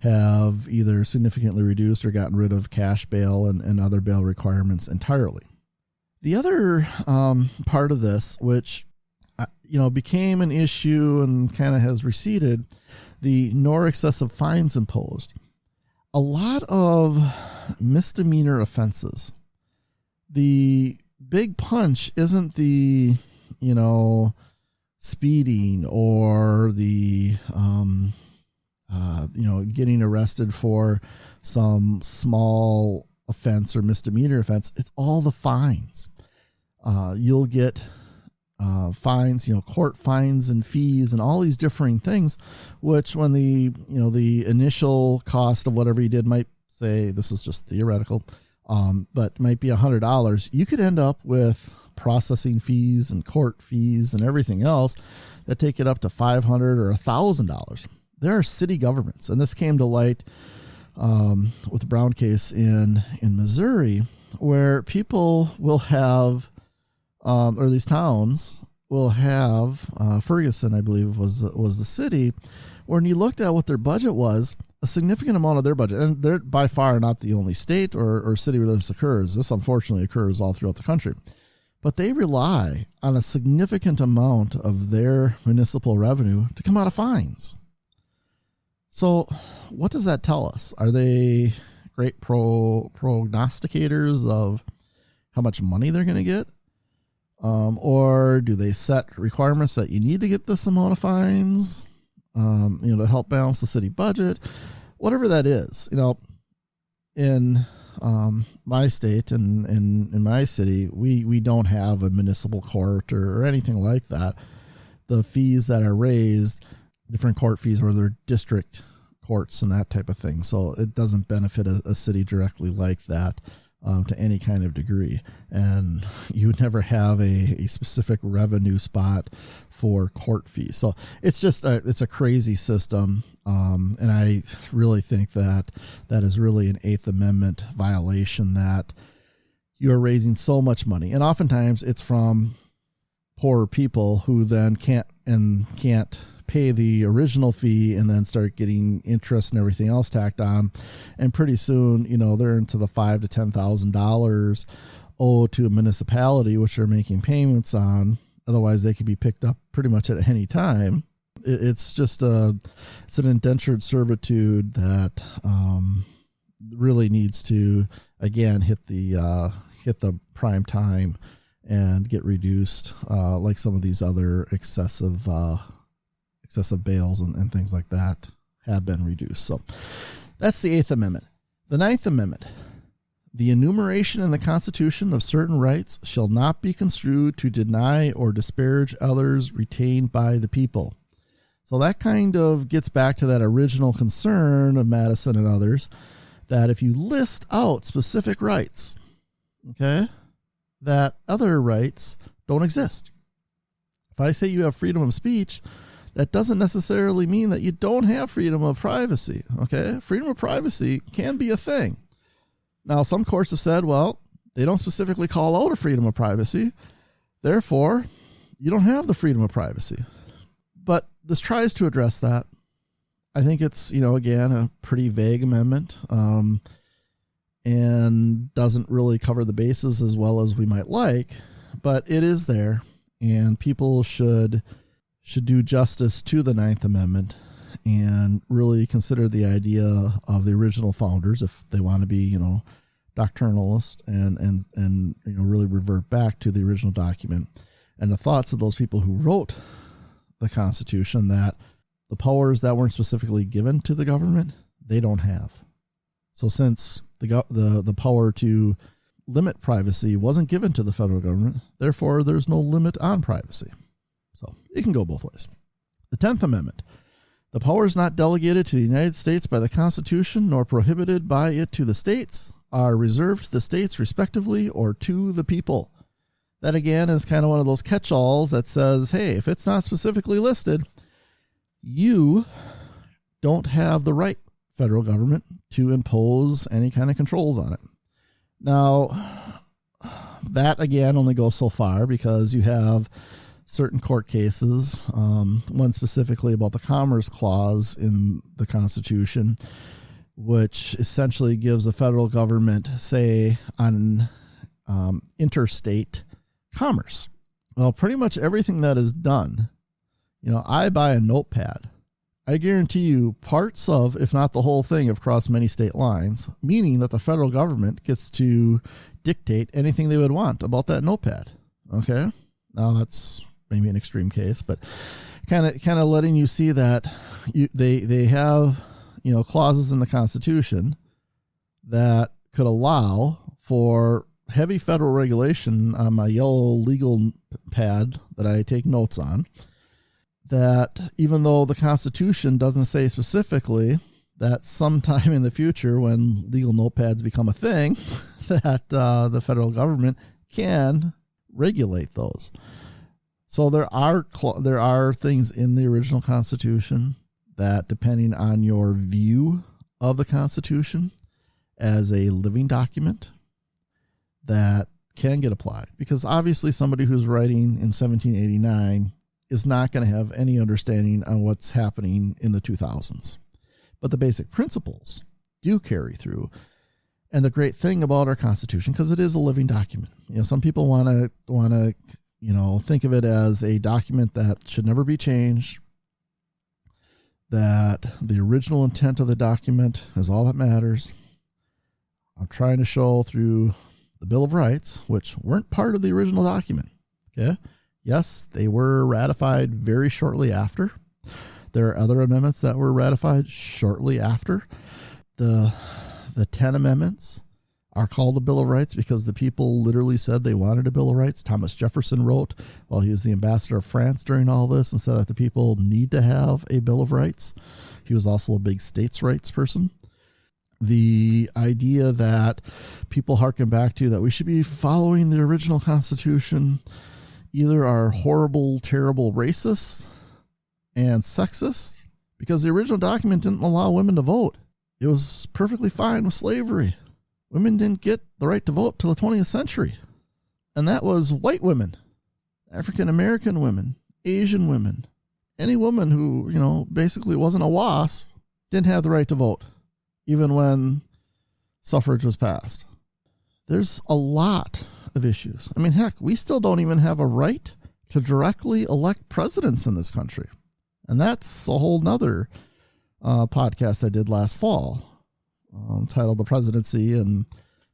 have either significantly reduced or gotten rid of cash bail and other bail requirements entirely. The other part of this, which, became an issue and kind of has receded, the nor excessive fines imposed. A lot of misdemeanor offenses. The big punch isn't the, speeding or the, getting arrested for some small offense or misdemeanor offense. It's all the fines. You'll get fines, court fines and fees and all these differing things, which when the initial cost of whatever you did might say, this is just theoretical, but might be $100, you could end up with processing fees and court fees and everything else that take it up to $500 or $1,000. There are city governments, and this came to light with the Brown case in Missouri, where people will have, or these towns will have, Ferguson, I believe was the city, when you looked at what their budget was, a significant amount of their budget, and they're by far not the only state or city where this occurs. This unfortunately occurs all throughout the country, but they rely on a significant amount of their municipal revenue to come out of fines. So what does that tell us? Are they great prognosticators of how much money they're going to get? Or do they set requirements that you need to get this amount of fines? to help balance the city budget, whatever that is. In my state and in my city, we don't have a municipal court or anything like that. The fees that are raised, different court fees, or they're district courts and that type of thing. So it doesn't benefit a city directly like that to any kind of degree. And you would never have a specific revenue spot for court fees. So it's just it's a crazy system. And I really think that is really an Eighth Amendment violation, that you're raising so much money. And oftentimes it's from poorer people who then can't pay the original fee and then start getting interest and everything else tacked on. And pretty soon, they're into the $5,000 to $10,000 owed to a municipality, which they're making payments on. Otherwise, they could be picked up pretty much at any time. It's just it's an indentured servitude that really needs to, again, hit the prime time and get reduced, like some of these other excessive bails and things like that have been reduced. So that's the Eighth Amendment. The Ninth Amendment. The enumeration in the Constitution of certain rights shall not be construed to deny or disparage others retained by the people. So that kind of gets back to that original concern of Madison and others, that if you list out specific rights, okay, that other rights don't exist. If I say you have freedom of speech, that doesn't necessarily mean that you don't have freedom of privacy. Okay. Freedom of privacy can be a thing. Now, some courts have said, well, they don't specifically call out a freedom of privacy. Therefore, you don't have the freedom of privacy. But this tries to address that. I think it's, again, a pretty vague amendment, and doesn't really cover the bases as well as we might like, but it is there, and people should do justice to the Ninth Amendment and really consider the idea of the original founders, if they want to be, doctrinalist, and really revert back to the original document and the thoughts of those people who wrote the Constitution, that the powers that weren't specifically given to the government, they don't have. So since the power to limit privacy wasn't given to the federal government, therefore there's no limit on privacy. So it can go both ways. The 10th Amendment. The powers not delegated to the United States by the Constitution nor prohibited by it to the states are reserved to the states respectively or to the people. That, again, is kind of one of those catch-alls that says, hey, if it's not specifically listed, you don't have the right, federal government, to impose any kind of controls on it. Now, that, again, only goes so far, because you have certain court cases, one specifically about the Commerce Clause in the Constitution, which essentially gives the federal government say on interstate commerce. Well, pretty much everything that is done, I buy a notepad. I guarantee you parts of, if not the whole thing, have crossed many state lines, meaning that the federal government gets to dictate anything they would want about that notepad. Okay. Now that's maybe an extreme case, but kind of letting you see that they have, clauses in the Constitution that could allow for heavy federal regulation on my yellow legal pad that I take notes on, that even though the Constitution doesn't say specifically that sometime in the future, when legal notepads become a thing, that the federal government can regulate those. So there are things in the original Constitution that, depending on your view of the Constitution as a living document, that can get applied. Because obviously somebody who's writing in 1789 is not going to have any understanding on what's happening in the 2000s. But the basic principles do carry through. And the great thing about our Constitution, because it is a living document, some people want to think of it as a document that should never be changed, that the original intent of the document is all that matters. I'm trying to show through the Bill of Rights, which weren't part of the original document. Okay. Yes, they were ratified very shortly after. There are other amendments that were ratified shortly after. The 10 amendments are called the Bill of Rights because the people literally said they wanted a Bill of Rights. Thomas Jefferson wrote while he was the ambassador of France during all this and said that the people need to have a Bill of Rights. He was also a big states' rights person. The idea that people hearken back to that we should be following the original Constitution either are horrible, terrible racists and sexist because the original document didn't allow women to vote. It was perfectly fine with slavery. Women didn't get the right to vote till the 20th century. And that was white women, African-American women, Asian women. Any woman who, basically wasn't a WASP didn't have the right to vote, even when suffrage was passed. There's a lot of issues. I mean, heck, we still don't even have a right to directly elect presidents in this country. And that's a whole nother podcast I did last fall, titled The Presidency, and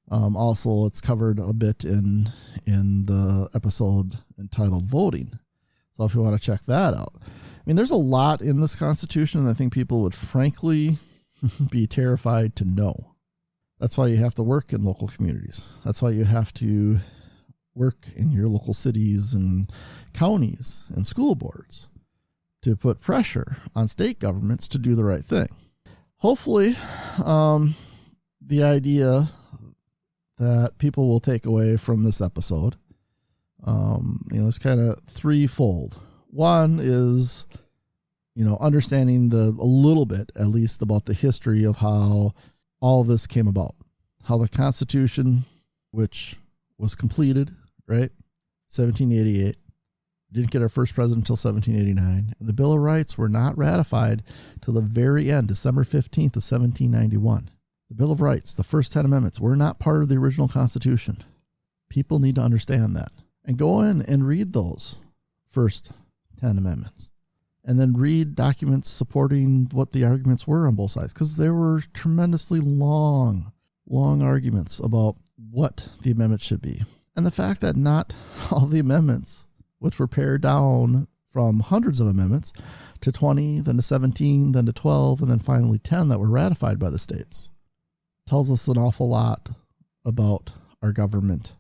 also it's covered a bit in the episode entitled Voting. So if you want to check that out. I mean, there's a lot in this Constitution, and I think people would frankly be terrified to know. That's why you have to work in local communities. That's why you have to work in your local cities and counties and school boards to put pressure on state governments to do the right thing. Hopefully, the idea that people will take away from this episode, it's kind of threefold. One is, understanding a little bit, at least, about the history of how all of this came about. How the Constitution, which was completed, right, 1788, didn't get our first president until 1789. The Bill of Rights were not ratified till the very end, December 15th of 1791. The Bill of Rights, the first 10 amendments, were not part of the original Constitution. People need to understand that. And go in and read those first 10 amendments. And then read documents supporting what the arguments were on both sides. Because there were tremendously long arguments about what the amendments should be. And the fact that not all the amendments, which were pared down from hundreds of amendments to 20, then to 17, then to 12, and then finally 10 that were ratified by the states, tells us an awful lot about our government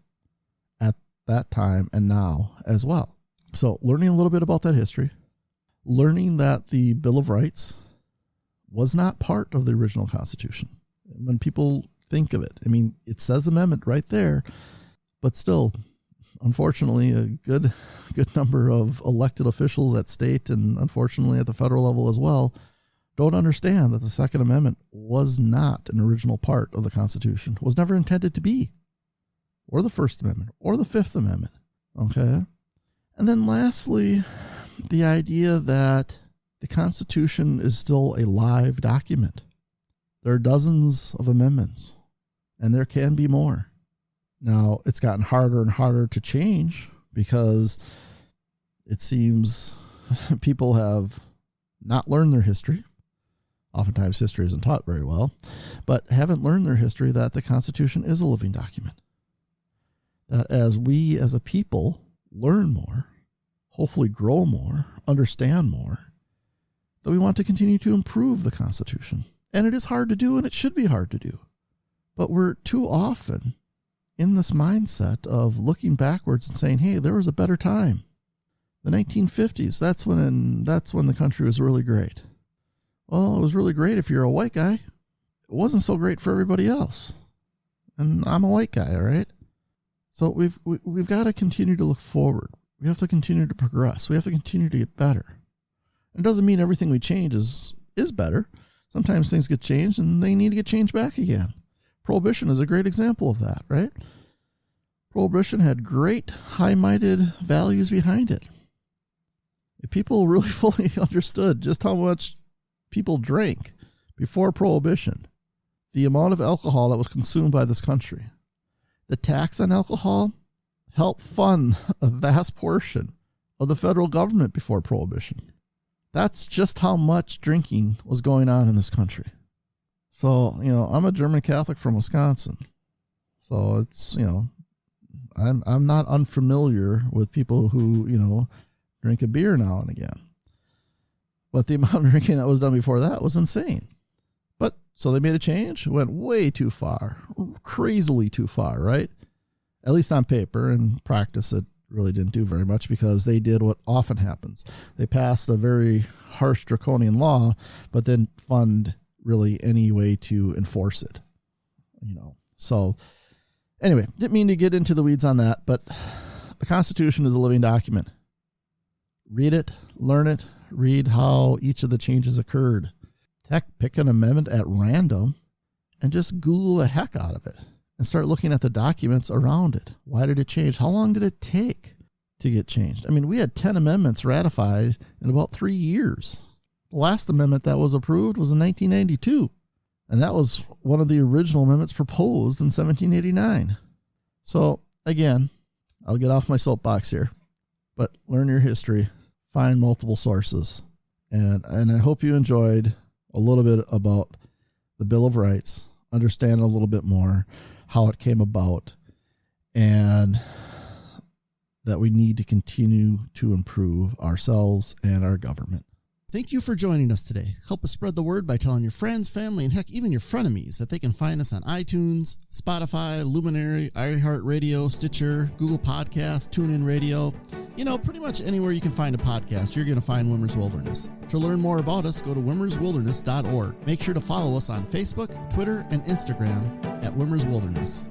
at that time and now as well. So learning a little bit about that history, learning that the Bill of Rights was not part of the original Constitution. When people think of it, I mean, it says amendment right there, but still, unfortunately, a good number of elected officials at state and unfortunately at the federal level as well don't understand that the Second Amendment was not an original part of the Constitution, was never intended to be, or the First Amendment, or the Fifth Amendment. Okay? And then lastly, the idea that the Constitution is still a live document. There are dozens of amendments, and there can be more. Now, it's gotten harder and harder to change because it seems people have not learned their history. Oftentimes history isn't taught very well, but haven't learned their history that the Constitution is a living document. That as we as a people learn more, hopefully grow more, understand more, that we want to continue to improve the Constitution. And it is hard to do, and it should be hard to do. But we're too often in this mindset of looking backwards and saying, hey, there was a better time. The 1950s, that's when the country was really great. Well, it was really great if you're a white guy. It wasn't so great for everybody else. And I'm a white guy, all right? So we've got to continue to look forward. We have to continue to progress. We have to continue to get better. It doesn't mean everything we change is better. Sometimes things get changed and they need to get changed back again. Prohibition is a great example of that, right? Prohibition had great high-minded values behind it. If people really fully understood just how much people drank before Prohibition, the amount of alcohol that was consumed by this country, the tax on alcohol helped fund a vast portion of the federal government before Prohibition. That's just how much drinking was going on in this country. So, I'm a German Catholic from Wisconsin. So it's, I'm not unfamiliar with people who, drink a beer now and again. But the amount of drinking that was done before that was insane. But so they made a change, went way too far, crazily too far, right? At least on paper. In practice, it really didn't do very much because they did what often happens. They passed a very harsh draconian law, but didn't fund really any way to enforce it. So anyway, didn't mean to get into the weeds on that, but the Constitution is a living document. Read it, learn it, read how each of the changes occurred. Heck, pick an amendment at random and just Google the heck out of it and start looking at the documents around it. Why did it change? How long did it take to get changed? I mean, we had 10 amendments ratified in about 3 years. The last amendment that was approved was in 1992. And that was one of the original amendments proposed in 1789. So again, I'll get off my soapbox here, but learn your history, find multiple sources. And I hope you enjoyed a little bit about the Bill of Rights, understand a little bit more how it came about, and that we need to continue to improve ourselves and our government. Thank you for joining us today. Help us spread the word by telling your friends, family, and heck, even your frenemies that they can find us on iTunes, Spotify, Luminary, iHeartRadio, Stitcher, Google Podcasts, TuneIn Radio. Pretty much anywhere you can find a podcast, you're going to find Wimmer's Wilderness. To learn more about us, go to wimmerswilderness.org. Make sure to follow us on Facebook, Twitter, and Instagram at Wimmer's Wilderness.